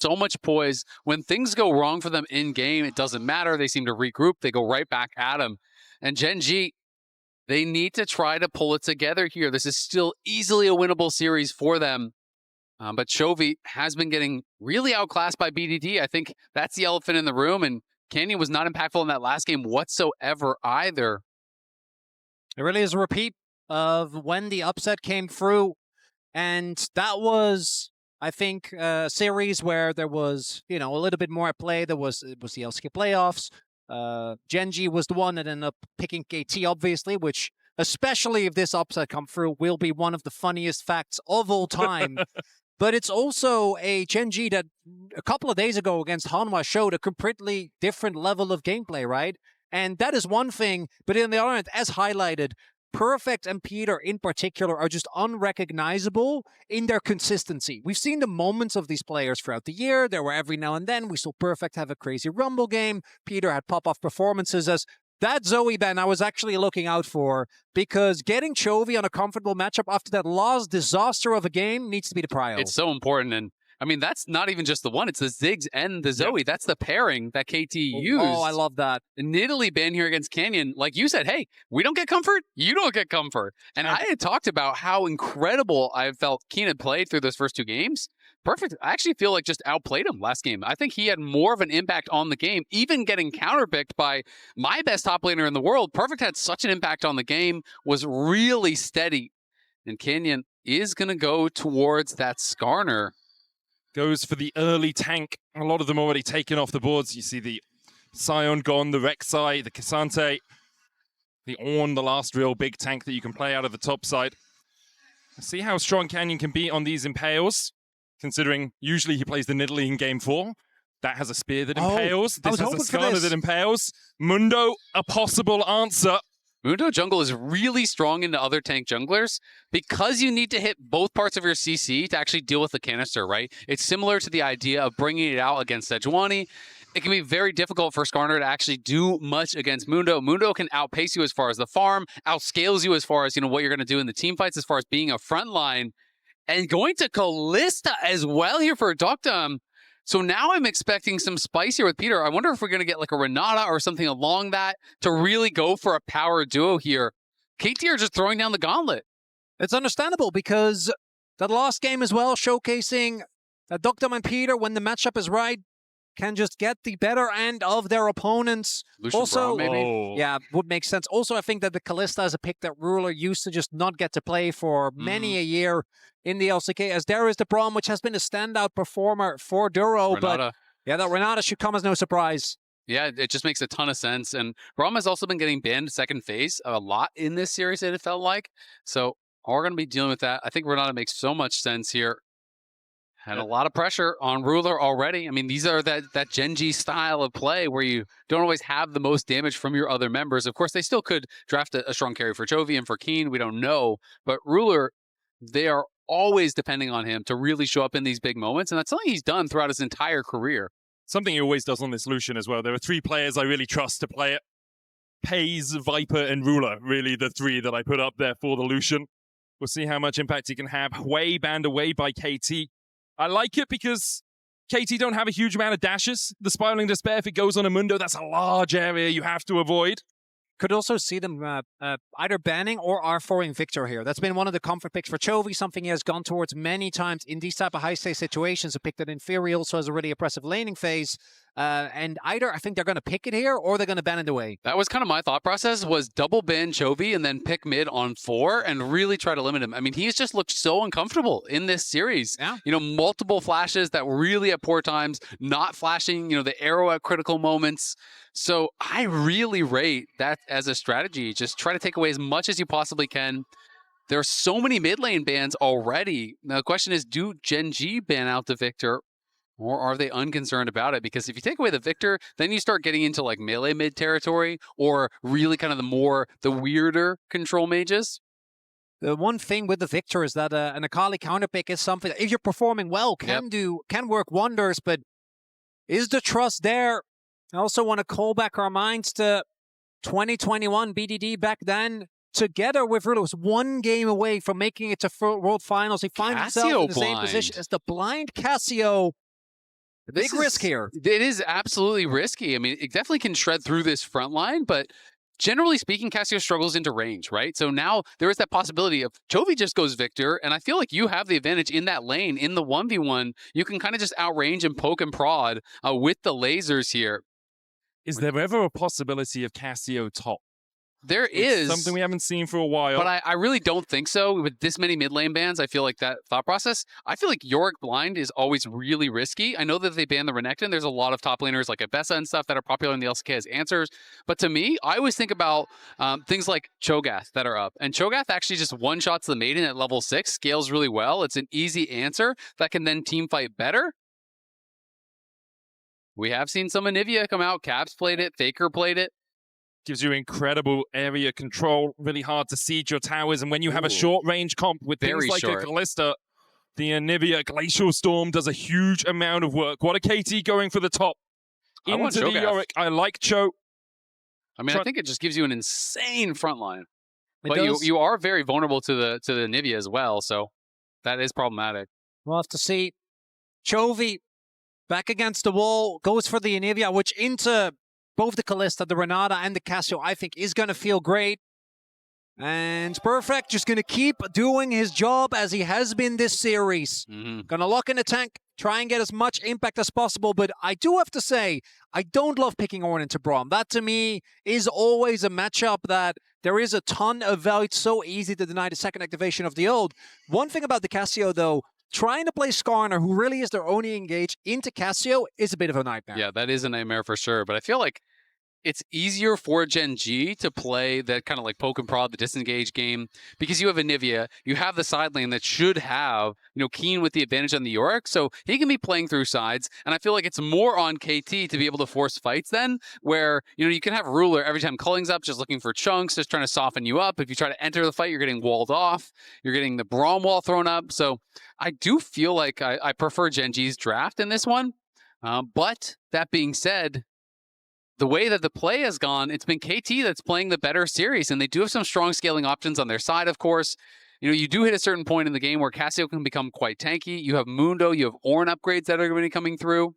so much poise. When things go wrong for them in game, it doesn't matter. They seem to regroup. They go right back at him. And Gen.G, they need to try to pull it together here. This is still easily a winnable series for them. But Chovy has been getting really outclassed by BDD. I think that's the elephant in the room. And Canyon was not impactful in that last game whatsoever either. It really is a repeat of when the upset came through. And that was, I think, a series where there was, a little bit more at play. It was the LCK playoffs. Gen.G was the one that ended up picking KT, obviously, which, especially if this upset come through, will be one of the funniest facts of all time. But it's also a Gen.G that a couple of days ago against Hanwha showed a completely different level of gameplay, right? And that is one thing, but on the other hand, as highlighted, Perfect and Peter in particular are just unrecognizable in their consistency. We've seen the moments of these players throughout the year. There were every now and then. We saw Perfect have a crazy Rumble game. Peter had pop-off performances. As that Zoe ban I was actually looking out for, because getting Chovy on a comfortable matchup after that last disaster of a game needs to be the prio. It's so important. And I mean, that's not even just the one. It's the Ziggs and the Zoe. Yep. That's the pairing that KT used. Oh, I love that. And Italy ban here against Canyon. Like you said, hey, we don't get comfort. You don't get comfort. And I had talked about how incredible I felt Keenan played through those first two games. Perfect. I actually feel like just outplayed him last game. I think he had more of an impact on the game, even getting counterpicked by my best top laner in the world. Perfect had such an impact on the game, was really steady. And Canyon is going to go towards that Skarner. Goes for the early tank. A lot of them already taken off the boards. You see the Sion gone, the Rek'Sai, the K'Sante, the Ornn, the last real big tank that you can play out of the top side. See how strong Canyon can be on these Impales, considering usually he plays the Nidalee in game 4. That has a spear that impales. This has a Skarner that impales. Mundo, a possible answer. Mundo jungle is really strong into other tank junglers because you need to hit both parts of your CC to actually deal with the canister, right? It's similar to the idea of bringing it out against Sejuani. It can be very difficult for Skarner to actually do much against Mundo. Mundo can outpace you as far as the farm, outscales you as far as, what you're going to do in the team fights, as far as being a front line. And going to Kalista as well here for Doctum. So now I'm expecting some spice here with Peter. I wonder if we're going to get like a Renata or something along that to really go for a power duo here. KT are just throwing down the gauntlet. It's understandable because that last game as well, showcasing that Doctum and Peter, when the matchup is right, can just get the better end of their opponents. Lucian also, Braum, maybe? Yeah, would make sense. Also, I think that the Kalista is a pick that Ruler used to just not get to play for many a year in the LCK, as there is the Braum, which has been a standout performer for Duro. Renata. But yeah, that Renata should come as no surprise. Yeah, it just makes a ton of sense. And Braum has also been getting banned second phase a lot in this series, it felt like. So we're going to be dealing with that. I think Renata makes so much sense here. Had a lot of pressure on Ruler already. I mean, these are that Gen.G style of play where you don't always have the most damage from your other members. Of course, they still could draft a strong carry for Chovy and for Keen. We don't know. But Ruler, they are always depending on him to really show up in these big moments. And that's something he's done throughout his entire career. Something he always does on this Lucian as well. There are 3 players I really trust to play it. Paze, Viper, and Ruler. Really the 3 that I put up there for the Lucian. We'll see how much impact he can have. Hwei banned away by KT. I like it because KT don't have a huge amount of dashes. The Spiraling Despair, if it goes on a Mundo, that's a large area you have to avoid. Could also see them either banning or R4ing Victor here. That's been one of the comfort picks for Chovy, something he has gone towards many times in these type of high-stakes situations. A pick that in theory also has a really oppressive laning phase. And either I think they're going to pick it here or they're going to ban it away. That was kind of my thought process, was double ban Chovy and then pick mid on 4 and really try to limit him. I mean, he's just looked so uncomfortable in this series. Yeah. Multiple flashes that were really at poor times, not flashing, the arrow at critical moments. So I really rate that as a strategy. Just try to take away as much as you possibly can. There are so many mid lane bans already. Now the question is, do Gen.G ban out the Victor? Or are they unconcerned about it? Because if you take away the Victor, then you start getting into like melee mid territory or really kind of the weirder control mages. The one thing with the Victor is that an Akali counterpick is something that if you're performing well can work wonders, but is the trust there? I also want to call back our minds to 2021 BDD back then. Together with Ruler was 1 game away from making it to World Finals. He finds himself in the same position as the blind Cassio. Big risk here. It is absolutely risky. I mean, it definitely can shred through this front line, but generally speaking, Cassio struggles into range, right? So now there is that possibility of Chovy just goes Victor, and I feel like you have the advantage in that lane. In the 1v1, you can kind of just outrange and poke and prod with the lasers here. Is there ever a possibility of Cassio top? There It's is. something we haven't seen for a while. But I really don't think so. With this many mid lane bans, I feel like that thought process. I feel like Yorick Blind is always really risky. I know that they banned the Renekton. There's a lot of top laners like Abessa and stuff that are popular in the LCK as answers. But to me, I always think about things like Cho'Gath that are up. And Cho'Gath actually just one-shots the Maiden at level 6, scales really well. It's an easy answer that can then team fight better. We have seen some Anivia come out. Caps played it. Faker played it. Gives you incredible area control, really hard to siege your towers, and when you have a short-range comp with things like a Callista, the Anivia Glacial Storm does a huge amount of work. What a KT going for the top. Into the Yorick. I like Cho. I mean, I think it just gives you an insane front line. It But does. you are very vulnerable to the Anivia as well, so that is problematic. We'll have to see. Chovy back against the wall, goes for the Anivia, which into both the Callista, the Renata, and the Cassio, I think is going to feel great. And Perfect just going to keep doing his job as he has been this series. Going to lock in the tank, try and get as much impact as possible. But I do have to say, I don't love picking Ornn into Braum. That, to me, is always a matchup that there is a ton of value. It's so easy to deny the second activation of the ult. One thing about the Cassio, though, trying to play Skarner, who really is their only engage, into Cassio is a bit of a nightmare. Yeah, that is a nightmare for sure. But I feel like it's easier for Gen.G to play that kind of like poke and prod, the disengage game, because you have Anivia, you have the side lane that should have, Keen with the advantage on the Yorick, so he can be playing through sides, and I feel like it's more on KT to be able to force fights then, where, you can have Ruler every time Culling's up, just looking for chunks, just trying to soften you up. If you try to enter the fight, you're getting walled off, you're getting the Braum wall thrown up, so I do feel like I prefer Gen.G's draft in this one, but that being said, the way that the play has gone, it's been KT that's playing the better series, and they do have some strong scaling options on their side, of course. You do hit a certain point in the game where Cassio can become quite tanky. You have Mundo, you have Ornn upgrades that are going to be coming through.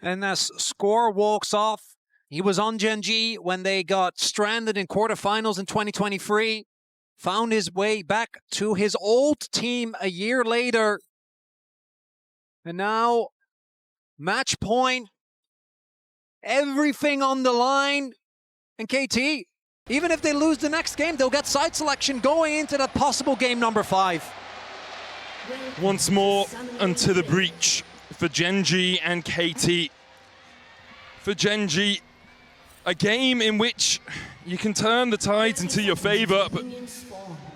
And as Score walks off, he was on Gen.G when they got stranded in quarterfinals in 2023, found his way back to his old team a year later, and now, match point, everything on the line, and KT, even if they lose the next game, they'll get side selection going into that possible game number 5. Once more, onto the breach for Gen.G and KT. For Gen.G, a game in which you can turn the tides into your favor, but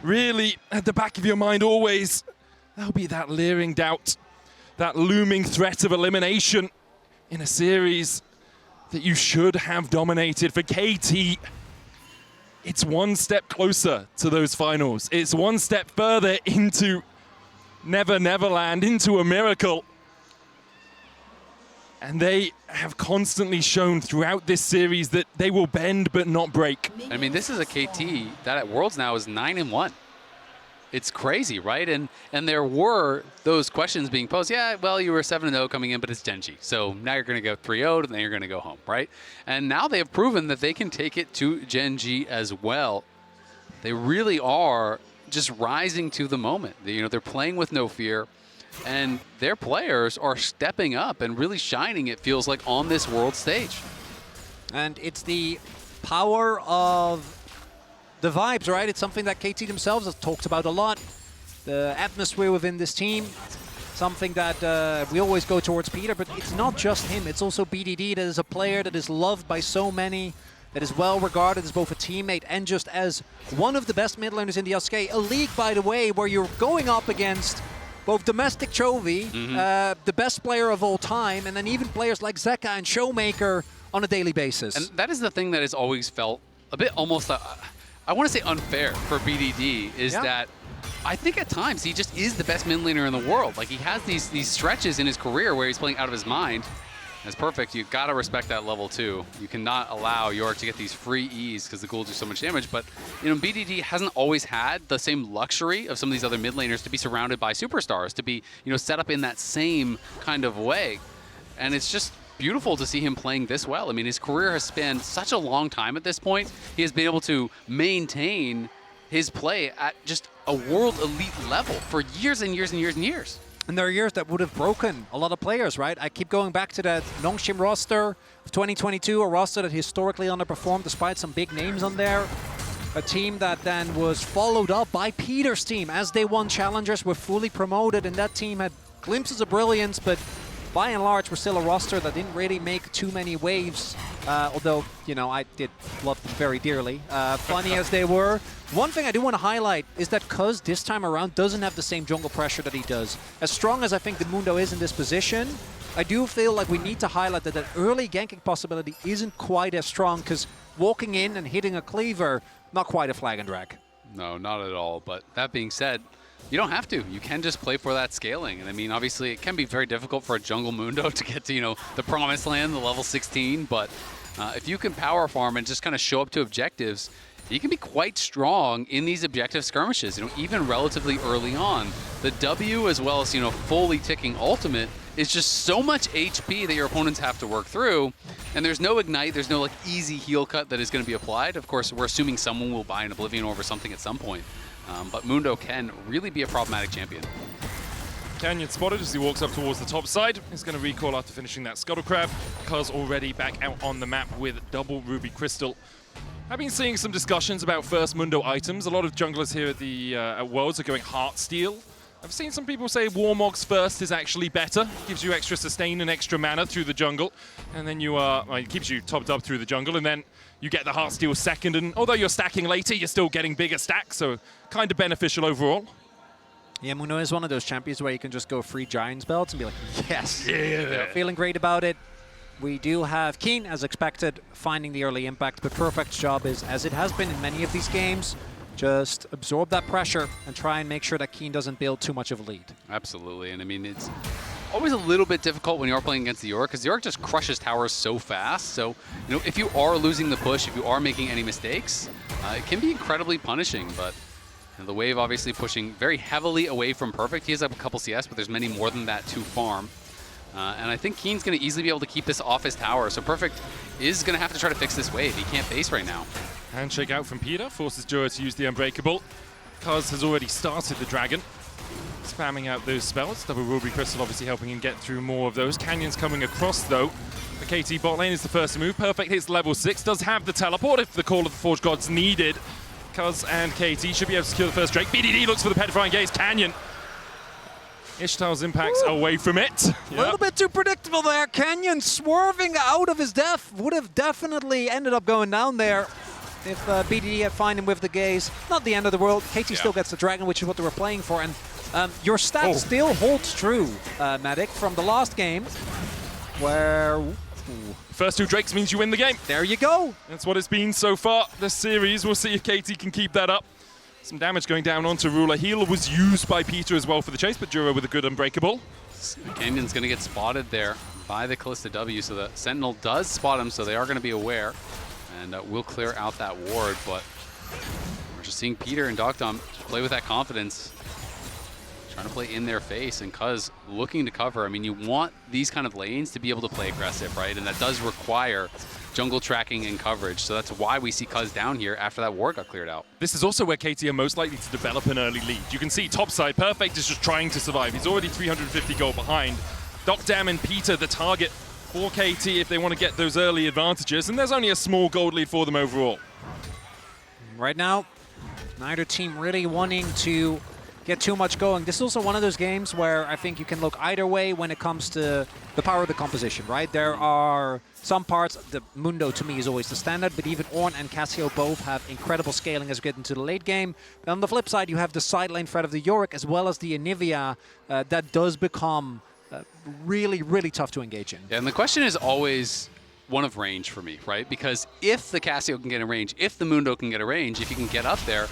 really, at the back of your mind always, there'll be that leering doubt, that looming threat of elimination in a series that you should have dominated. For KT, it's one step closer to those finals. It's one step further into Never Neverland, into a miracle. And they have constantly shown throughout this series that they will bend but not break. I mean, this is a KT that at Worlds now is 9-1. It's crazy, right? And there were those questions being posed. Yeah, well, you were 7-0 coming in, but it's Gen.G. So now you're going to go 3-0, and then you're going to go home, right? And now they have proven that they can take it to Gen.G as well. They really are just rising to the moment. They're playing with no fear, and their players are stepping up and really shining, it feels like, on this world stage. And it's the power of the vibes, right? It's something that KT themselves have talked about a lot. The atmosphere within this team, something that we always go towards Peter, but it's not just him. It's also BDD, that is a player that is loved by so many, that is well regarded as both a teammate and just as one of the best mid laners in the LCK. A league, by the way, where you're going up against both domestic Chovy, the best player of all time, and then even players like Zeka and Showmaker on a daily basis. And that is the thing that has always felt a bit almost, I want to say unfair for BDD, is that I think at times he just is the best mid laner in the world. Like, he has these stretches in his career where he's playing out of his mind. That's perfect. You've got to respect that level too. You cannot allow Yorick to get these free E's because the ghouls do so much damage. But BDD hasn't always had the same luxury of some of these other mid laners to be surrounded by superstars, to be set up in that same kind of way. and it's just beautiful to see him playing this well. I mean, his career has spanned such a long time at this point. He has been able to maintain his play at just a world elite level for years and years and years and years. And there are years that would have broken a lot of players, right? I keep going back to that Nongshim roster of 2022, a roster that historically underperformed despite some big names on there. A team that then was followed up by Peter's team as they won challengers, were fully promoted, and that team had glimpses of brilliance, but by and large, we're still a roster that didn't really make too many waves, although, you know, I did love them very dearly, funny as they were. One thing I do want to highlight is that Cuz this time around doesn't have the same jungle pressure that he does. As strong as I think the Mundo is in this position, I do feel like we need to highlight that early ganking possibility isn't quite as strong, because walking in and hitting a cleaver, not quite a flag and drag. No, not at all. But that being said, you don't have to. You can just play for that scaling. And I mean, obviously, it can be very difficult for a jungle Mundo to get to, you know, the promised land, the level 16. But if you can power farm and just kind of show up to objectives, you can be quite strong in these objective skirmishes, you know, even relatively early on. The W, as well as, you know, fully ticking ultimate, is just so much HP that your opponents have to work through. And there's no ignite, there's no like easy heal cut that is going to be applied. Of course, we're assuming someone will buy an Oblivion Orb or something at some point. But Mundo can really be a problematic champion. Canyon spotted as he walks up towards the top side. He's going to recall after finishing that Scuttle Crab. Cuz already back out on the map with double Ruby Crystal. I've been seeing some discussions about first Mundo items. A lot of junglers here at the at Worlds are going Heartsteel. I've seen some people say Warmog's first is actually better. Gives you extra sustain and extra mana through the jungle. And then you are, well, it keeps you topped up through the jungle. And then you get the Heartsteel second. And although you're stacking later, you're still getting bigger stacks. So kind of beneficial overall. Yeah, Mundo is one of those champions where you can just go free Giants belts and be like, yes. Yeah. Feeling great about it. We do have Keen, as expected, finding the early impact, but Perfect's job is, as it has been in many of these games, just absorb that pressure and try and make sure that Keen doesn't build too much of a lead. Absolutely, and I mean, it's always a little bit difficult when you're playing against the Yorick, because the Yorick just crushes towers so fast. So, you know, if you are losing the push, if you are making any mistakes, it can be incredibly punishing, but you know, the Wave obviously pushing very heavily away from Perfect. He has up a couple CS, but there's many more than that to farm. And I think Keen's going to easily be able to keep this off his tower, so Perfect is going to have to try to fix this wave. He can't base right now. Handshake out from Peter, forces Jura to use the Unbreakable. Cuz has already started the Dragon, spamming out those spells. Double Ruby Crystal obviously helping him get through more of those. Canyon's coming across though. The KT bot lane is the first to move. Perfect hits level 6, does have the teleport if the Call of the Forge Gods needed. Cuz and KT should be able to secure the first Drake. BDD looks for the Petrifying Gaze. Canyon. Ishtar's impacts away from it. A little bit too predictable there. Canyon swerving out of his death. Would have definitely ended up going down there if BDD had found him with the gaze. Not the end of the world. KT still gets the dragon, which is what they were playing for. And your stat still holds true, Medic, from the last game, where... First two Drakes means you win the game. There you go. That's what it's been so far this series. We'll see if KT can keep that up. Some damage going down onto Ruler. Heal was used by Peter as well for the chase, but Jura with a good Unbreakable. Canyon's going to get spotted there by the Callista W, so the Sentinel does spot him, so they are going to be aware. And will clear out that ward, but we're just seeing Peter and Dogdom play with that confidence. Trying to play in their face, and Cuz looking to cover. I mean, you want these kind of lanes to be able to play aggressive, right? And that does require jungle tracking and coverage. So that's why we see Cuz down here after that ward got cleared out. This is also where KT are most likely to develop an early lead. You can see topside, Perfect is just trying to survive. He's already 350 gold behind. Dogdam and Peter the target for KT if they want to get those early advantages, and there's only a small gold lead for them overall. Right now, neither team really wanting to get too much going. This is also one of those games where I think you can look either way when it comes to the power of the composition, right? There are some parts, the Mundo to me is always the standard, but even Ornn and Cassio both have incredible scaling as we get into the late game. But on the flip side, you have the side lane threat of the Yorick as well as the Anivia that does become really, really tough to engage in. Yeah, and the question is always one of range for me, right? Because if the Cassio can get a range, if the Mundo can get a range, if he can get up there,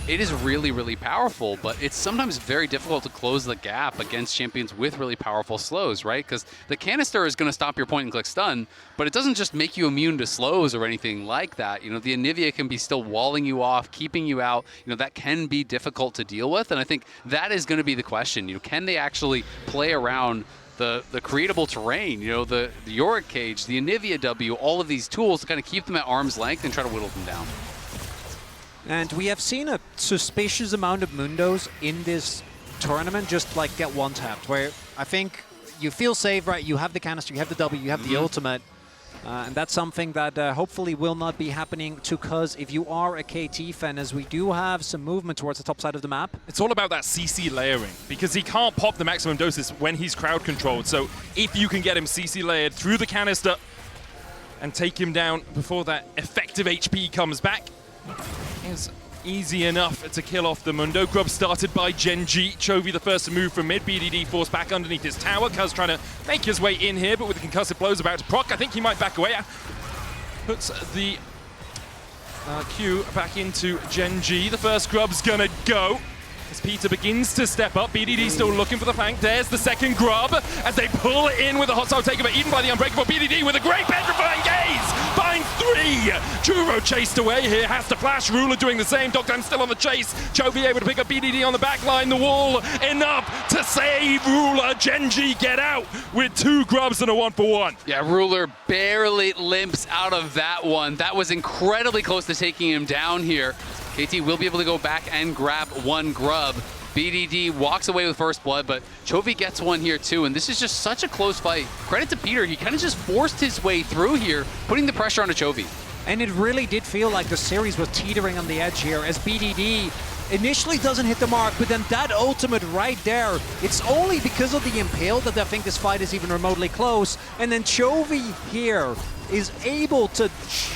it is really, really powerful, but it's sometimes very difficult to close the gap against champions with really powerful slows, right? Because the canister is going to stop your point and click stun, but it doesn't just make you immune to slows or anything like that. You know, the Anivia can be still walling you off, keeping you out. You know, that can be difficult to deal with, and I think that is going to be the question. You know, can they actually play around the creatable terrain, you know, the Yorick cage, the Anivia W, all of these tools to kind of keep them at arm's length and try to whittle them down. And we have seen a suspicious amount of Mundos in this tournament just like get one-tapped, where I think you feel safe, right? You have the canister, you have the W, you have the ultimate. And that's something that hopefully will not be happening to Cuz if you are a KT fan, as we do have some movement towards the top side of the map. It's all about that CC layering, because he can't pop the maximum doses when he's crowd controlled. So if you can get him CC layered through the canister and take him down before that effective HP comes back, it's easy enough to kill off the Mundo. Grub started by Gen.G. Chovy the first to move from mid. BDD forced back underneath his tower. Cuz trying to make his way in here, but with the concussive blows about to proc, I think he might back away. Puts the Q back into Gen.G. The first Grub's gonna go. As Peter begins to step up, BDD still looking for the flank. There's the second Grub as they pull it in with a hostile takeover, even by the Unbreakable. BDD with a great petrifying gaze! Finds 3! Juro chased away here, has to flash. Ruler doing the same. Dogtime still on the chase. Chovy able to pick up BDD on the back line. The wall enough to save Ruler. Gen.G get out with 2 Grubs and a 1-for-1. Yeah, Ruler barely limps out of that one. That was incredibly close to taking him down here. KT will be able to go back and grab 1 Grub. BDD walks away with first blood, but Chovy gets one here too, and this is just such a close fight. Credit to Peter, he kind of just forced his way through here, putting the pressure onto Chovy. And it really did feel like the series was teetering on the edge here, as BDD initially doesn't hit the mark, but then that ultimate right there, it's only because of the Impale that I think this fight is even remotely close. And then Chovy here is able to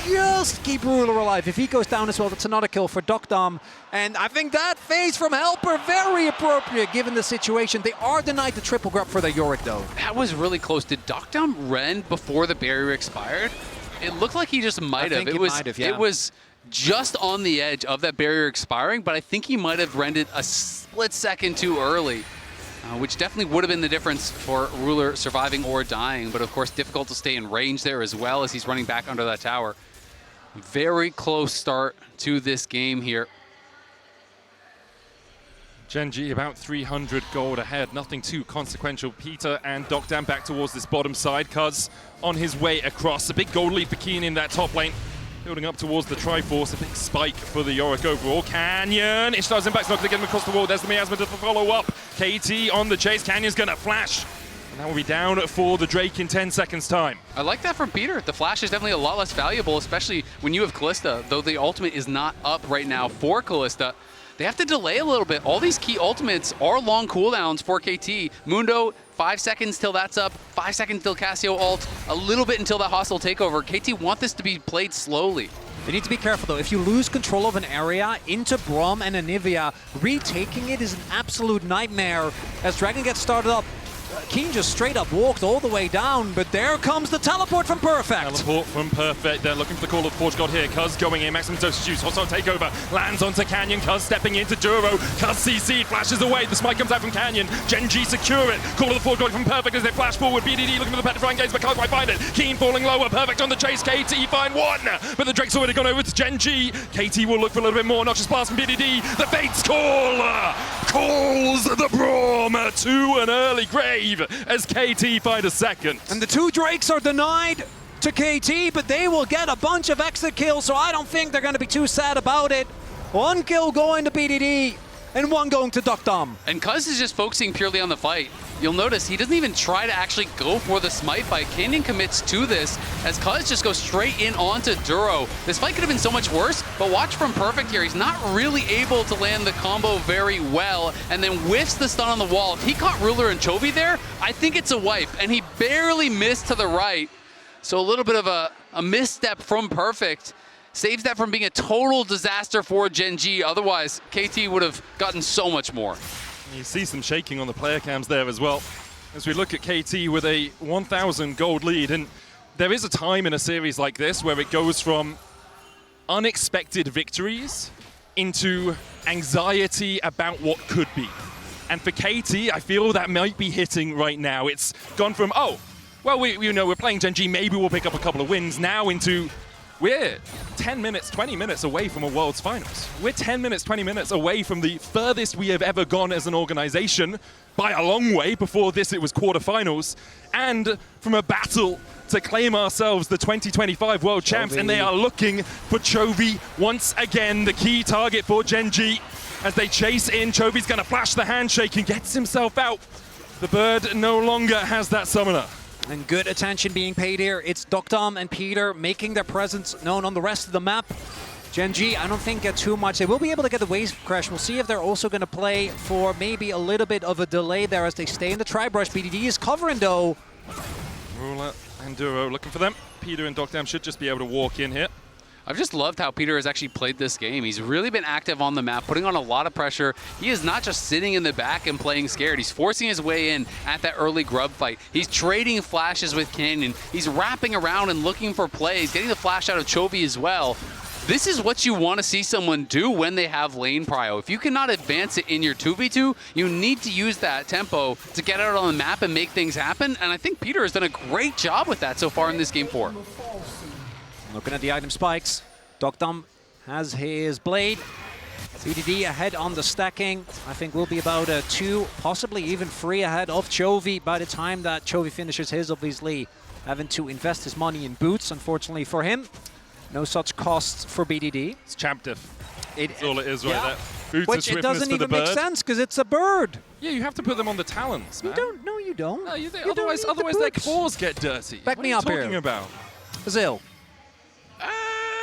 just keep Ruler alive. If he goes down as well, that's another kill for Dogdom. And I think that phase from Helper, very appropriate given the situation. They are denied the triple grab for the Yorick though. That was really close. Did Dogdom rend before the barrier expired? It looked like he just might have. It was just on the edge of that barrier expiring, but I think he might have rendered a split second too early. Which definitely would have been the difference for Ruler surviving or dying, but of course difficult to stay in range there as well as he's running back under that tower. Very close start to this game here. Gen.G about 300 gold ahead, nothing too consequential. Peter and Dogdam back towards this bottom side. Cuz on his way across. A big gold lead for Keen in that top lane. Building up towards the Triforce, a big spike for the Yorick overall. Canyon, Ishtar's impact's not going to get him across the wall. There's the Miasma to follow up. KT on the chase, Canyon's going to flash. And that will be down for the Drake in 10 seconds time. I like that from Peter. The flash is definitely a lot less valuable, especially when you have Kalista. Though the ultimate is not up right now for Kalista, they have to delay a little bit. All these key ultimates are long cooldowns for KT. Mundo, 5 seconds till that's up, 5 seconds till Cassio ult, a little bit until that hostile takeover. KT want this to be played slowly. You need to be careful though. If you lose control of an area into Braum and Anivia, retaking it is an absolute nightmare. As Dragon gets started up, Keen just straight up walked all the way down, but there comes the teleport from Perfect. Teleport from Perfect. They're looking for the call of the Forge God here. Cuz going in, maximum dose juice. Hostile takeover. Lands onto Canyon. Cuz stepping into Duro. Cuz CC flashes away. The smite comes out from Canyon. Gen.G secure it. Call of the Forge God from Perfect as they flash forward. BDD looking for the petrifying gaze, but can't quite find it. Keen falling lower. Perfect on the chase. KT find 1. But the Drake's already gone over to Gen.G. KT will look for a little bit more. Noxious Blast from BDD. The Fates call. Calls the Braum to an early grave as KT find a second. And the 2 Drakes are denied to KT, but they will get a bunch of exit kills, so I don't think they're going to be too sad about it. 1 kill going to BDD, and 1 going to Dogdom. And Cuz is just focusing purely on the fight. You'll notice he doesn't even try to actually go for the smite fight. Canyon commits to this as Cuz just goes straight in onto Duro. This fight could have been so much worse, but watch from Perfect here. He's not really able to land the combo very well and then whiffs the stun on the wall. If he caught Ruler and Chovy there, I think it's a wipe, and he barely missed to the right. So a little bit of a misstep from Perfect. Saves that from being a total disaster for Gen.G. Otherwise, KT would have gotten so much more. You see some shaking on the player cams there as well. As we look at KT with a 1,000 gold lead, and there is a time in a series like this where it goes from unexpected victories into anxiety about what could be. And for KT, I feel that might be hitting right now. It's gone from, oh, well, we're playing Gen.G, maybe we'll pick up a couple of wins, now into, We're 10 minutes, 20 minutes away from a World's Finals. We're 10 minutes, 20 minutes away from the furthest we have ever gone as an organization, by a long way. Before this, it was quarterfinals, and from a battle to claim ourselves the 2025 World Champs, and they are looking for Chovy once again, the key target for Gen.G. As they chase in, Chovy's gonna flash the handshake and gets himself out. The bird no longer has that summoner. And good attention being paid here. It's Dokdam and Peter making their presence known on the rest of the map. Gen.G, I don't think get too much. They will be able to get the wave crash. We'll see if they're also going to play for maybe a little bit of a delay there as they stay in the tri-brush. BDD is covering though. Ruler and Duro looking for them. Peter and Dokdam should just be able to walk in here. I've just loved how Peter has actually played this game. He's really been active on the map, putting on a lot of pressure. He is not just sitting in the back and playing scared. He's forcing his way in at that early grub fight. He's trading flashes with Canyon. He's wrapping around and looking for plays, getting the flash out of Chovy as well. This is what you want to see someone do when they have lane prio. If you cannot advance it in your 2v2, you need to use that tempo to get out on the map and make things happen. And I think Peter has done a great job with that so far in this game 4. Looking at the item spikes, Dokdam has his blade. BDD ahead on the stacking. I think we'll be about 2, possibly even 3 ahead of Chovy by the time that Chovy finishes his, obviously having to invest his money in boots, unfortunately for him. No such costs for BDD. It's champ diff. That's all it is right there. Boots Which of it doesn't swiftness for the even make bird. sense because it's a bird. Yeah, you have to put them on the talons, man. You don't. No, you don't. No, You otherwise, don't need the their boots. claws get dirty. Back what me are you up here. talking about? Zil.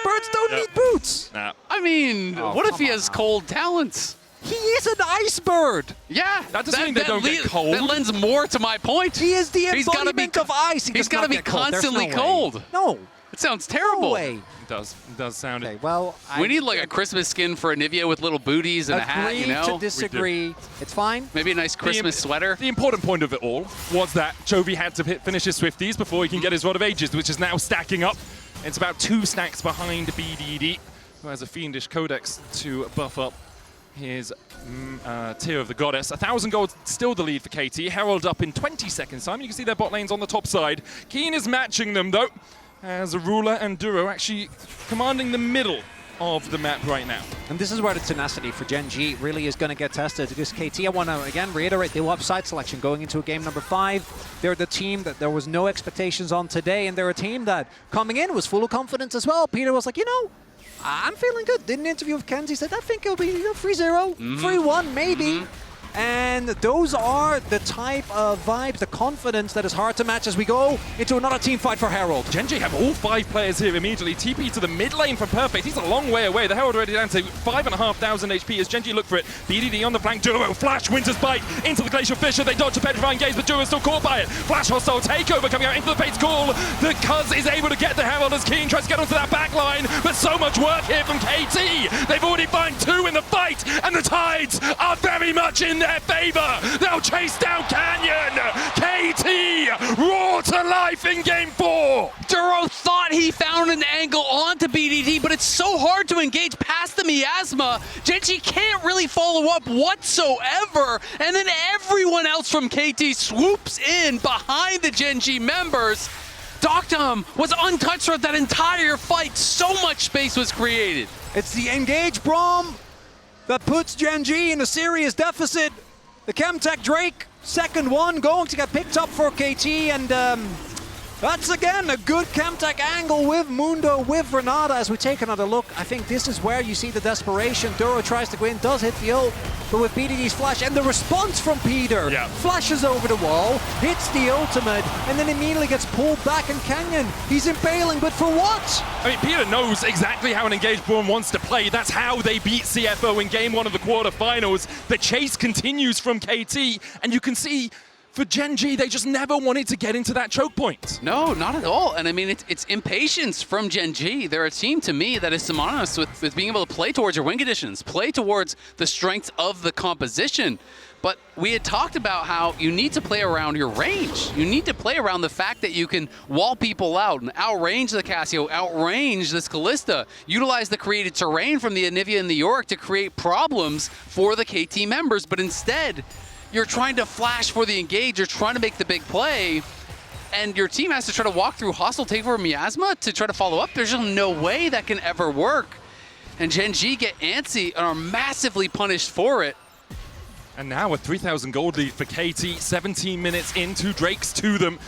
Birds don't need boots. Nah. I mean, Oh, what if come he on has now. cold talents? He is an ice bird. Yeah. That doesn't mean they don't get cold. That lends more to my point. He is the He's gotta be embodiment of ice. he's gotta be constantly cold. No. It sounds terrible. No way. It does sound Okay, it. well, We need like a Christmas skin for Anivia with little booties and a hat, you know? to disagree. It's fine. Maybe a nice Christmas sweater. The important point of it all was that Chovy had to finish his Swifties before he can get his Rod of Ages, which is now stacking up. It's about 2 stacks behind BDD, who has a fiendish codex to buff up his Tear of the Goddess. 1,000 gold, still the lead for KT. Herald up in 20 seconds time. You can see their bot lanes on the top side. Keen is matching them though, as Ruler and Duro actually commanding the middle of the map right now. And this is where the tenacity for Gen.G really is going to get tested. Because KT, I want to again reiterate, they will have side selection going into a game number 5. They're the team that there was no expectations on today, and they're a team that coming in was full of confidence as well. Peter was like, you know, I'm feeling good. Did an interview with Kenzie, said, I think it'll be 3-0, 3-1 maybe. And those are the type of vibes, the confidence that is hard to match as we go into another team fight for Herald. Gen.G have all 5 players here immediately. TP to the mid lane from Perfect. He's a long way away. The Herald already down to 5,500 HP as Gen.G look for it. BDD on the flank. Duro flash. Winter's Bite into the Glacial Fissure. They dodge a Petrifying Gaze, but Duro's still caught by it. Flash hostile takeover coming out into the Fate's Call. The Cuz is able to get the Herald as Keen tries to get onto that back line, but so much work here from KT. They've already found 2 in the fight, and the tides are very much in their favor. They'll chase down Canyon. KT raw to life in game 4. Duro thought he found an angle onto BDD, but it's so hard to engage past the miasma. Gen.G can't really follow up whatsoever, and then everyone else from KT swoops in behind the Gen.G members. Dokdam was untouched throughout that entire fight. So much space was created. It's the engage Braum that puts Gen.G in a serious deficit. The Chemtech Drake, second one, going to get picked up for KT, and that's again a good Chemtech angle with Mundo, with Renata. As we take another look, I think this is where you see the desperation. Duro tries to go in, does hit the ult, but with BDD's flash, and the response from Peter, flashes over the wall, hits the ultimate, and then immediately gets pulled back, and Canyon, he's impaling, but for what? I mean, Peter knows exactly how an engaged Braum wants to play. That's how they beat CFO in game 1 of the quarterfinals. The chase continues from KT, and you can see for Gen.G, they just never wanted to get into that choke point. No, not at all. And I mean, it's impatience from Gen.G. They're a team, to me, that is synonymous with being able to play towards your win conditions, play towards the strengths of the composition. But we had talked about how you need to play around your range. You need to play around the fact that you can wall people out and outrange the Cassio, outrange this Callista, utilize the created terrain from the Anivia and the Yorick to create problems for the KT members. But instead, you're trying to flash for the engage, you're trying to make the big play, and your team has to try to walk through hostile takeover Miasma to try to follow up. There's just no way that can ever work. And Gen.G get antsy and are massively punished for it. And now a 3,000 gold lead for KT, 17 minutes into Drake's to them.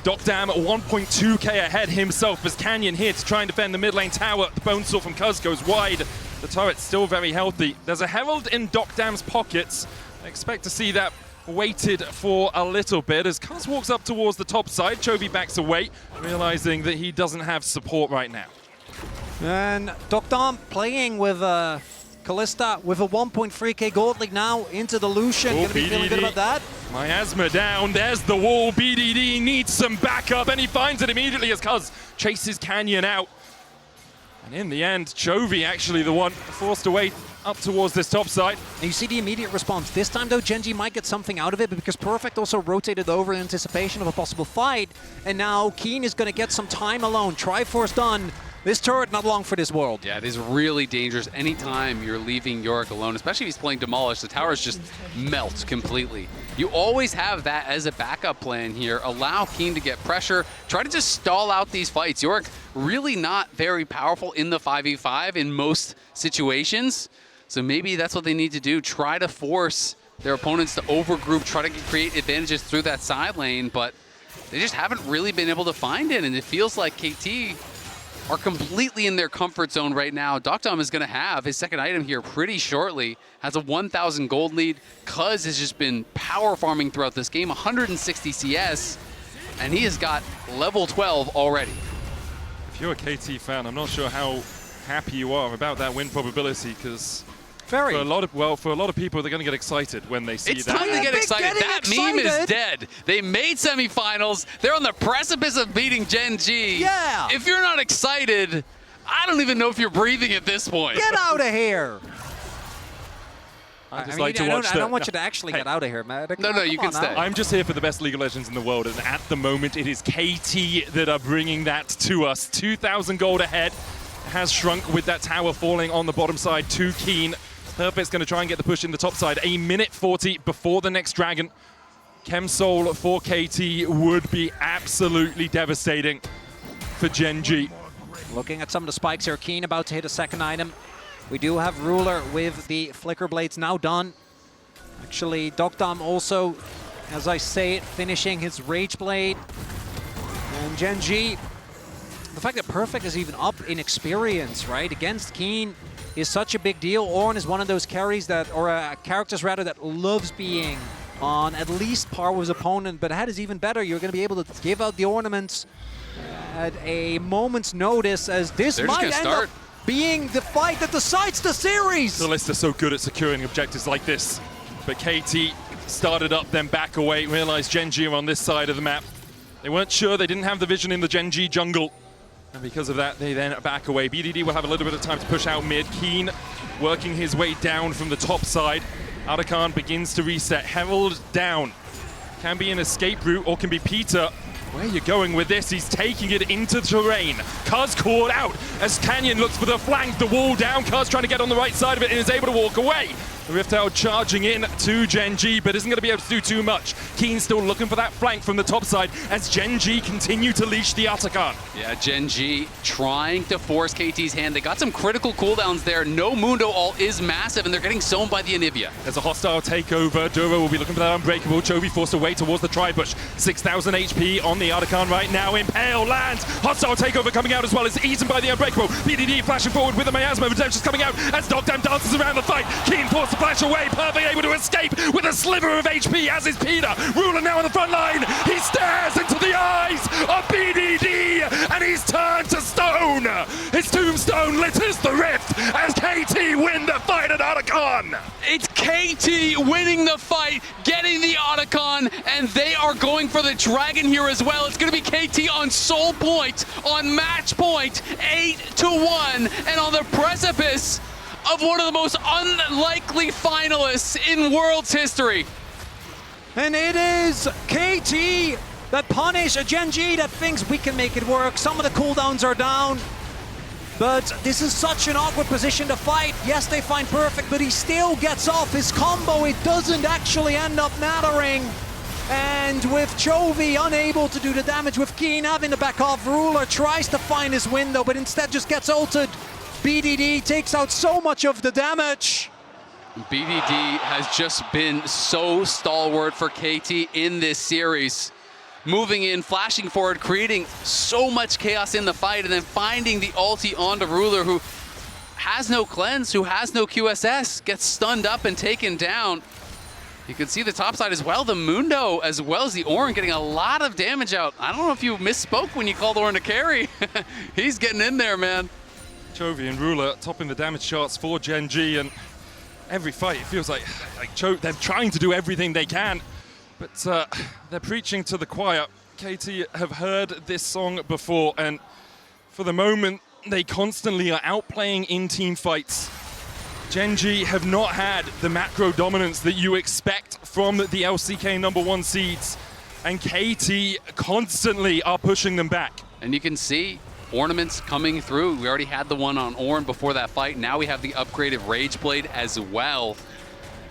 Dokdam at 1.2k ahead himself as Canyon here to try and defend the mid lane tower. The bone saw from Cuz goes wide. The turret's still very healthy. There's a Herald in Dokdam's pockets. I expect to see that waited for a little bit as Cuz walks up towards the top side. Chovy backs away, realizing that he doesn't have support right now. And Dokdam playing with Kalista with a 1.3k gold league now into the Lucian. Gonna be feeling good about that. Miasma down, there's the wall. BDD needs some backup and he finds it immediately as Cuz chases Canyon out. And in the end, Chovy actually the one forced away up towards this top side. And you see the immediate response. This time though, Gen.G might get something out of it because Perfect also rotated over in anticipation of a possible fight. And now Keen is gonna get some time alone. Triforce done. This turret not long for this world. Yeah, it is really dangerous anytime you're leaving Yorick alone, especially if he's playing Demolish. The towers just melt completely. You always have that as a backup plan here. Allow Keen to get pressure. Try to just stall out these fights. Yorick really not very powerful in the 5v5 in most situations. So maybe that's what they need to do. Try to force their opponents to overgroup, try to create advantages through that side lane, but they just haven't really been able to find it. And it feels like KT are completely in their comfort zone right now. Dokdam is going to have his second item here pretty shortly. Has a 1,000 gold lead. Cuz has just been power farming throughout this game, 160 CS, and he has got level 12 already. If you're a KT fan, I'm not sure how happy you are about that win probability because for a lot of people, they're going to get excited when they see that. It's time to get excited. That meme is dead. They made semifinals. They're on the precipice of beating Gen.G. Yeah. If you're not excited, I don't even know if you're breathing at this point. Get out of here. I I don't want you to actually get out of here, man. No, you can stay. I'm just here for the best League of Legends in the world, and at the moment, it is KT that are bringing that to us. 2,000 gold ahead. Has shrunk with that tower falling on the bottom side. Too Keen. Perfect's going to try and get the push in the top side. A minute 40 before the next dragon. Chemsoul for KT would be absolutely devastating for Gen.G. Looking at some of the spikes here. Keen about to hit a second item. We do have Ruler with the Flicker Blades now done. Actually, Dokdam also, as I say it, finishing his Rage Blade. And Gen.G, the fact that Perfect is even up in experience, right, against Keen is such a big deal. Ornn is one of those carries that, or characters rather, that loves being on at least par with his opponent, but that is even better. You're going to be able to give out the ornaments at a moment's notice, as this might end up being the fight that decides the series. The list are so good at securing objectives like this, but KT started up, then back away, realized Gen.G are on this side of the map. They weren't sure, they didn't have the vision in the Gen.G jungle. And because of that, they then back away. BDD will have a little bit of time to push out mid. Keen working his way down from the top side. Arakan begins to reset. Herald down. Can be an escape route or can be Peter. Where are you going with this? He's taking it into the terrain. Cuz caught out as Canyon looks for the flank. The wall down. Cuz trying to get on the right side of it and is able to walk away. Riftail charging in to Gen.G, but isn't going to be able to do too much. Keen still looking for that flank from the top side as Gen.G continue to leash the Atakan. Yeah, Gen.G trying to force KT's hand. They got some critical cooldowns there. No Mundo ult is massive, and they're getting sown by the Anivia. There's a hostile takeover. Duro will be looking for that Unbreakable. Chovy forced away towards the Tribush. 6,000 HP on the Atakan right now. Impale lands. Hostile takeover coming out as well. It's eaten by the Unbreakable. BDD flashing forward with the Miasma. Redemption's coming out as Dokdam dances around the fight. Keen forced to flash away. Perfect able to escape with a sliver of HP, as is Peter. Ruler now on the front line. He stares into the eyes of BDD and he's turned to stone. His tombstone litters the rift as KT win the fight at Otacon. It's KT winning the fight, getting the Otacon, and they are going for the dragon here as well. It's going to be KT on soul point, on match point, 8-1, and on the precipice of one of the most unlikely finalists in World's history. And it is KT that punish a Gen.G that thinks we can make it work. Some of the cooldowns are down, but this is such an awkward position to fight. Yes, they find Perfect, but he still gets off his combo. It doesn't actually end up mattering. And with Chovy unable to do the damage with Keen having the back off, Ruler tries to find his window, but instead just gets ulted. BDD takes out so much of the damage. BDD has just been so stalwart for KT in this series. Moving in, flashing forward, creating so much chaos in the fight, and then finding the ulti onto Ruler, who has no cleanse, who has no QSS, gets stunned up and taken down. You can see the top side as well, the Mundo as well as the Ornn getting a lot of damage out. I don't know if you misspoke when you called Ornn to carry. He's getting in there, man. Chovy and Ruler topping the damage charts for Gen.G, and every fight it feels like they're trying to do everything they can, but they're preaching to the choir. KT have heard this song before, and for the moment, they constantly are outplaying in team fights. Gen.G have not had the macro dominance that you expect from the LCK #1 seeds, and KT constantly are pushing them back. And you can see ornaments coming through. We already had the one on Ornn before that fight. Now we have the upgraded Rage Blade as well.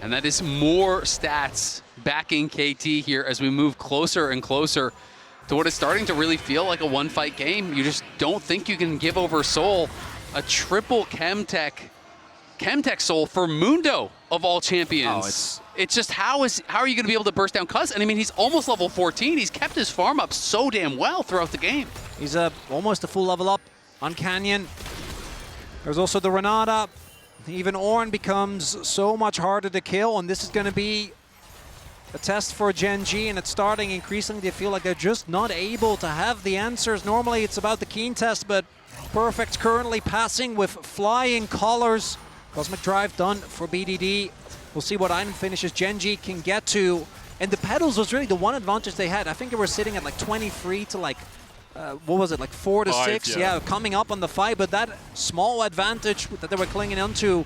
And that is more stats backing KT here as we move closer and closer to what is starting to really feel like a one-fight game. You just don't think you can give over Soul. A triple Chemtech Soul for Mundo of all champions. It's just how are you going to be able to burst down Cuz? And I mean, he's almost level 14. He's kept his farm up so damn well throughout the game. He's almost a full level up on Canyon. There's also the Renata. Even Ornn becomes so much harder to kill, and this is going to be a test for Gen.G, and it's starting increasingly to feel like they're just not able to have the answers. Normally it's about the Keen test, but Perfect currently passing with flying colors. Cosmic Drive done for BDD. We'll see what item finishes Gen.G can get to. And the pedals was really the one advantage they had. I think they were sitting at like 23 to like, what was it, like 4 to 6? Yeah, coming up on the fight. But that small advantage that they were clinging onto,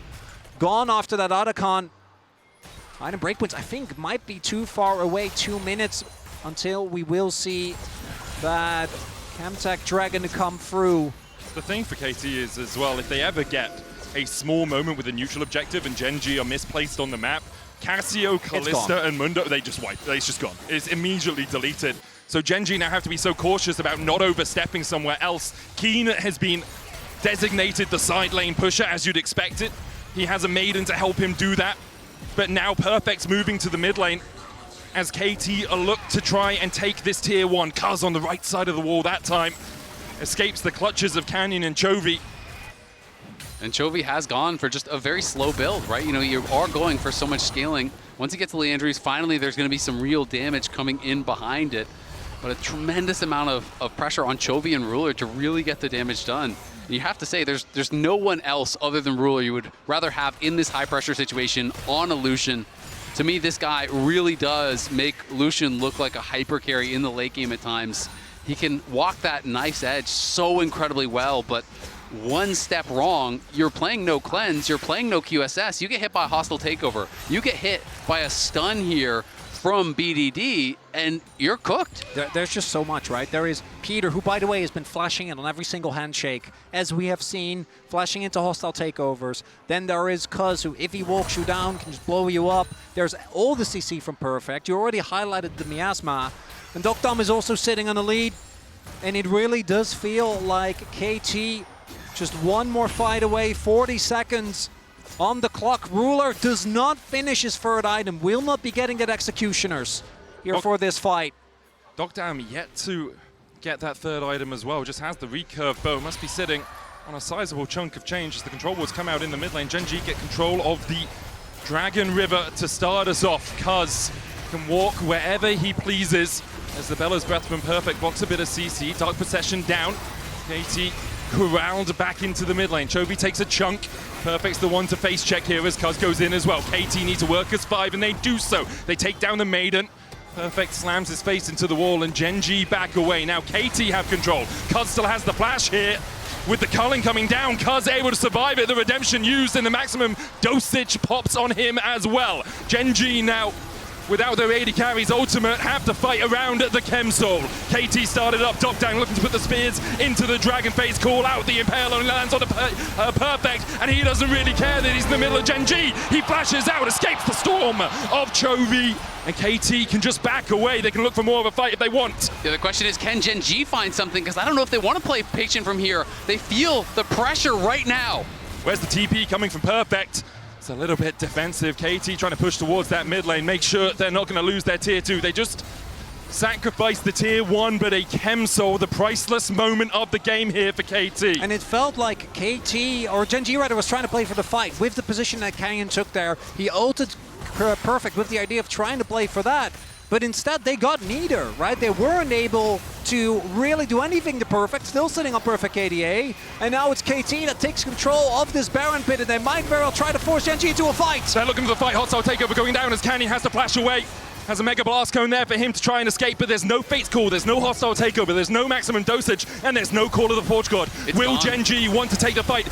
gone after that Otacon. Item breakpoints, I think, might be too far away. 2 minutes until we will see that Chemtech Dragon to come through. The thing for KT is as well, if they ever get a small moment with a neutral objective and Gen.G are misplaced on the map, Cassio, Kalista, and Mundo, they just wipe. It's just gone. It's immediately deleted. So Gen.G now have to be so cautious about not overstepping somewhere else. Keen has been designated the side lane pusher, as you'd expect it. He has a Maiden to help him do that. But now Perfect's moving to the mid lane as KT look to try and take this tier 1. Cuz on the right side of the wall that time escapes the clutches of Canyon and Chovy. And Chovy has gone for just a very slow build, right? You know, you are going for so much scaling. Once you get to Leandries, finally there's going to be some real damage coming in behind it. But a tremendous amount of pressure on Chovy and Ruler to really get the damage done. And you have to say, there's no one else other than Ruler you would rather have in this high-pressure situation on a Lucian. To me, this guy really does make Lucian look like a hyper carry in the late game at times. He can walk that knife's edge so incredibly well, but one step wrong, you're playing no cleanse, you're playing no QSS, you get hit by a hostile takeover, you get hit by a stun here from BDD, and you're cooked. There's just so much, right? There is Peter, who, by the way, has been flashing in on every single handshake, as we have seen, flashing into hostile takeovers. Then there is Cuz, who, if he walks you down, can just blow you up. There's all the CC from Perfect. You already highlighted the miasma. And Dokdom is also sitting on the lead. And it really does feel like KT just one more fight away, 40 seconds on the clock. Ruler does not finish his third item, will not be getting that Executioners here for this fight. Dokdom yet to get that third item as well, just has the recurve bow, must be sitting on a sizable chunk of change as the control wards come out in the mid lane. Gen.G get control of the Dragon River to start us off. Cuz can walk wherever he pleases as the Bella's Breath from Perfect blocks a bit of CC. Dark Possession down. KT corralled back into the mid lane. Chovy takes a chunk. Perfect's the one to face check here as Cuz goes in as well. KT need to work as 5 and they do so. They take down the Maiden. Perfect slams his face into the wall and Gen.G back away. Now KT have control. Cuz still has the flash here. With the culling coming down, Cuz able to survive it. The redemption used and the maximum dosage pops on him as well. Gen.G now without their AD carries ultimate, have to fight around the Chem Soul. KT started up, top down, looking to put the spears into the Dragon Face, call out the Impale, only lands on the Perfect, and he doesn't really care that he's in the middle of Gen.G. He flashes out, escapes the storm of Chovy, and KT can just back away. They can look for more of a fight if they want. Yeah, the question is, can Gen.G find something? Because I don't know if they want to play patient from here. They feel the pressure right now. Where's the TP coming from Perfect? It's a little bit defensive. KT trying to push towards that mid lane, make sure they're not going to lose their tier 2. They just sacrificed the tier 1, but a Chem Soul, the priceless moment of the game here for KT. And it felt like KT, or Gen.G rather, was trying to play for the fight. With the position that Canyon took there, he ulted Perfect with the idea of trying to play for that. But instead, they got neither, right? They weren't able to really do anything to Perfect, still sitting on Perfect KDA. And now it's KT that takes control of this Baron pit, and they might very well try to force Gen.G into a fight. They're looking for the fight. Hostile takeover going down as Canyon has to flash away. Has a Mega Blast Cone there for him to try and escape, but there's no Fate's Call, there's no hostile takeover, there's no maximum dosage, and there's no Call of the Forge God. Will Gen.G want to take the fight?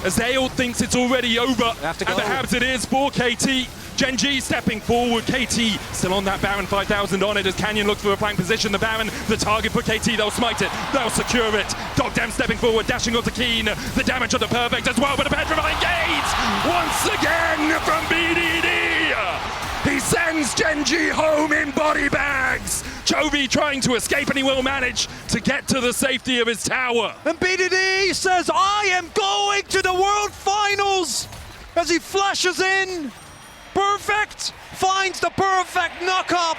Azale thinks it's already over, and perhaps it is for KT. Gen.G stepping forward, KT still on that Baron, 5,000 on it as Canyon looks for a flank position. The Baron, the target for KT, they'll smite it, they'll secure it. Dogdam stepping forward, dashing onto Keen, the damage on the Perfect as well, but a petrifying gaze once again from BDD. He sends Gen.G home in body bags. Chovy trying to escape, and he will manage to get to the safety of his tower. And BDD says, I am going to the World Finals as he flashes in. Perfect finds the perfect knock-up.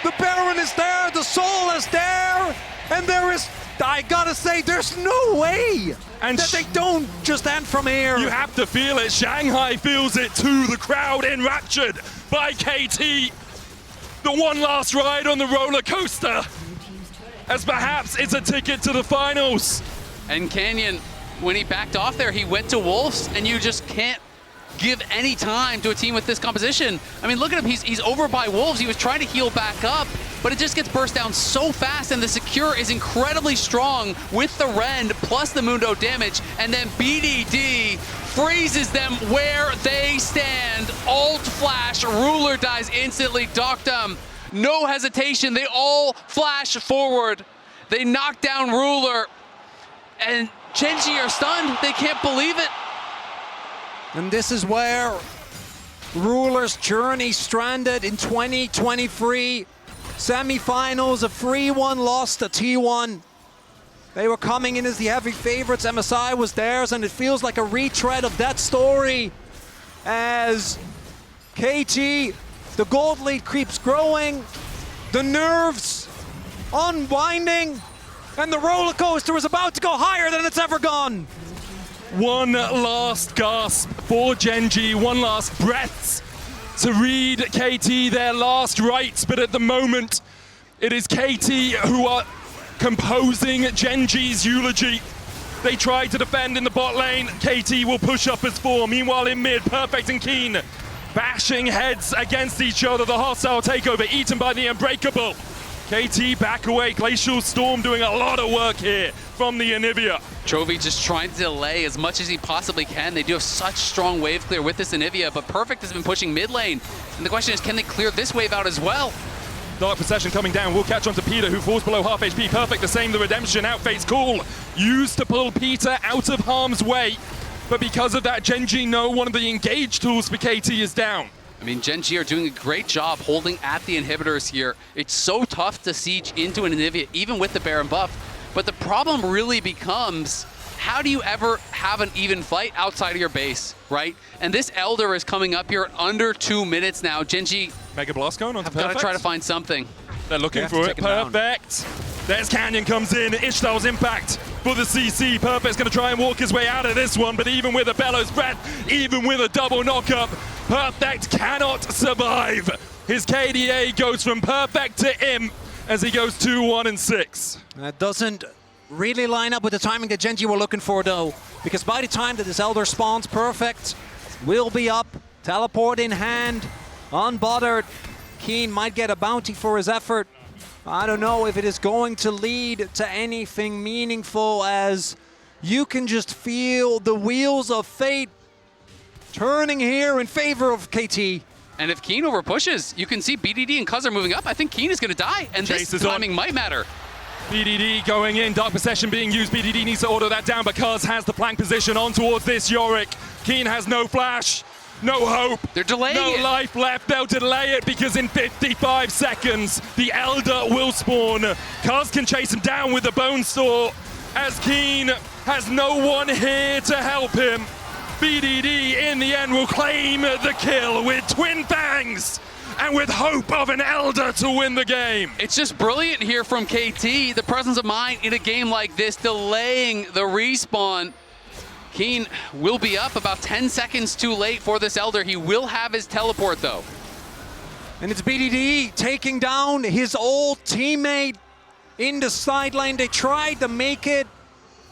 The Baron is there, the Soul is there, and there is, I gotta say, there's no way that they don't just end from here. You have to feel it. Shanghai feels it too. The crowd enraptured by KT. The one last ride on the roller coaster, as perhaps it's a ticket to the finals. And Canyon, when he backed off there, he went to Wolves, and you just can't give any time to a team with this composition. I mean, look at him, he's over by Wolves. He was trying to heal back up, but it just gets burst down so fast, and the Secure is incredibly strong with the Rend plus the Mundo damage, and then BDD freezes them where they stand. Alt flash, Ruler dies instantly, Doctum, no hesitation, they all flash forward. They knock down Ruler, and Gen.G are stunned, they can't believe it. And this is where Ruler's journey stranded in 2023. Semifinals, a 3-1 loss to T1. They were coming in as the heavy favorites. MSI was theirs, and it feels like a retread of that story as KT, the gold lead keeps growing, the nerves unwinding, and the roller coaster is about to go higher than it's ever gone. One last gasp for Gen.G, one last breath to read KT their last rites, but at the moment it is KT who are composing Gen.G's eulogy. They try to defend in the bot lane, KT will push up as 4, meanwhile in mid, Perfect and Keen bashing heads against each other, the hostile takeover eaten by the Unbreakable. KT back away, Glacial Storm doing a lot of work here from the Anivia. Chovy just trying to delay as much as he possibly can. They do have such strong wave clear with this Anivia, but Perfect has been pushing mid lane. And the question is, can they clear this wave out as well? Dark Possession coming down, will catch on to Peter, who falls below half HP. Perfect the same, the Redemption outface cool. Used to pull Peter out of harm's way, but because of that, Gen.G know one of the engage tools for KT is down. I mean, Gen.G are doing a great job holding at the inhibitors here. It's so tough to siege into an Anivia, even with the Baron buff. But the problem really becomes, how do you ever have an even fight outside of your base, right? And this Elder is coming up here at under 2 minutes now. Gen.G Mega Blast going on to have got to try to find something. They're looking for it. Perfect. There's Canyon comes in. Ishtal's impact for the CC. Perfect's going to try and walk his way out of this one, but even with a Bellows Breath, even with a double knockup, Perfect cannot survive. His KDA goes from Perfect to Imp as he goes 2-1 and 6. That doesn't really line up with the timing that Gen.G were looking for, though, because by the time that this Elder spawns, Perfect will be up, teleport in hand, unbothered. Keen might get a bounty for his effort. I don't know if it is going to lead to anything meaningful, as you can just feel the wheels of fate turning here in favor of KT. And if Keen over pushes, you can see BDD and Cuz are moving up. I think Keen is going to die, and Chase this is on. timing might matter. BDD going in, Dark Possession being used. BDD needs to order that down because has the flank position on towards this Yorick. Keen has no flash, no hope. They're delaying no it. life left. They'll delay it because in 55 seconds, the Elder will spawn. Cuz can chase him down with the Bone Saw as Keen has no one here to help him. BDD in the end will claim the kill with Twin Fangs and with hope of an Elder to win the game. It's just brilliant here from KT, the presence of mind in a game like this, delaying the respawn. Keen will be up about 10 seconds too late for this Elder. He will have his teleport though. And it's BDD taking down his old teammate in the sideline. They tried to make it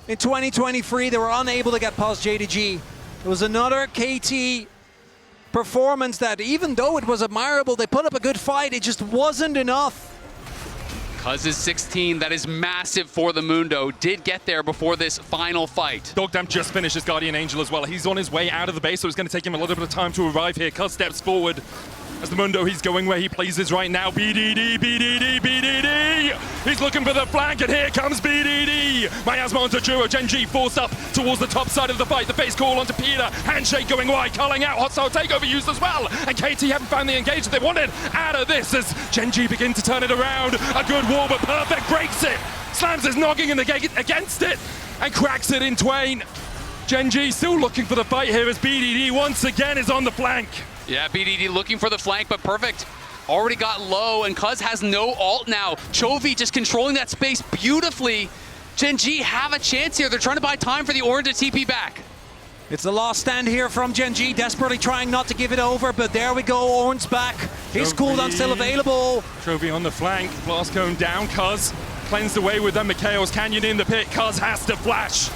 in 2023. They were unable to get past Gen.G. It was another KT performance that, even though it was admirable, they put up a good fight, it just wasn't enough. Cuz is 16, that is massive for the Mundo. Did get there before this final fight. Dogdam just finished his Guardian Angel as well. He's on his way out of the base, so it's going to take him a little bit of time to arrive here. Cuz steps forward. As the Mundo, he's going where he pleases right now. BDD, BDD, BDD! He's looking for the flank, and here comes BDD! Miasma onto Juro, Gen.G forced up towards the top side of the fight. The face call onto Peter, handshake going wide, calling out, hostile takeover used as well. And KT haven't found the engage that they wanted out of this as Gen.G begin to turn it around. A good wall, but Perfect breaks it. Slams his noggin in the gate against it and cracks it in twain. Gen.G still looking for the fight here as BDD once again is on the flank. Yeah, BDD looking for the flank, but Perfect already got low, and Cuz has no ult now. Chovy just controlling that space beautifully. Gen.G have a chance here. They're trying to buy time for the Orin to TP back. It's the last stand here from Gen.G, desperately trying not to give it over, but there we go, Orin's back. His cooldown still available. Trophy on the flank, blast cone down, Cuz cleansed away with them. Mikhail's Canyon in the pit, Cuz has to flash.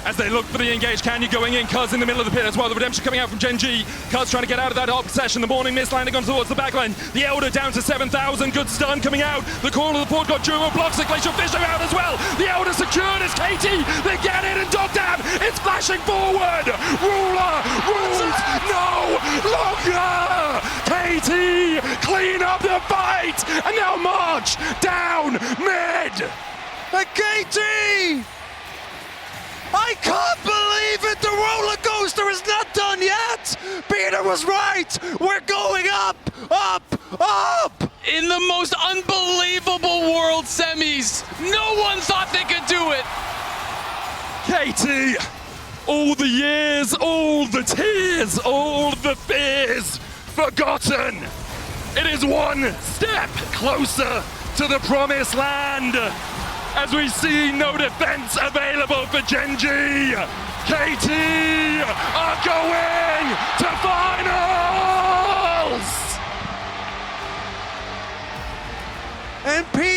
As they look for the engaged Canyon going in, Cuz in the middle of the pit as well. The redemption coming out from Gen.G. Cuz trying to get out of that Dark Possession. The Morning Mist landing on towards the backline. The Elder down to 7,000. Good stun coming out. The corner of the port got Juro blocks. The Glacial Fisher out as well. The Elder secured as KT. They get it, and Dogdam it's flashing forward. Ruler rules no longer. KT clean up the fight, and now march down mid. And KT! I can't believe it! The roller coaster is not done yet! Peter was right! We're going up! Up! Up! In the most unbelievable World Semis, no one thought they could do it! KT, all the years, all the tears, all the fears forgotten. It is one step closer to the promised land. As we see no defense available for Gen.G. KT are going to finals! And Peter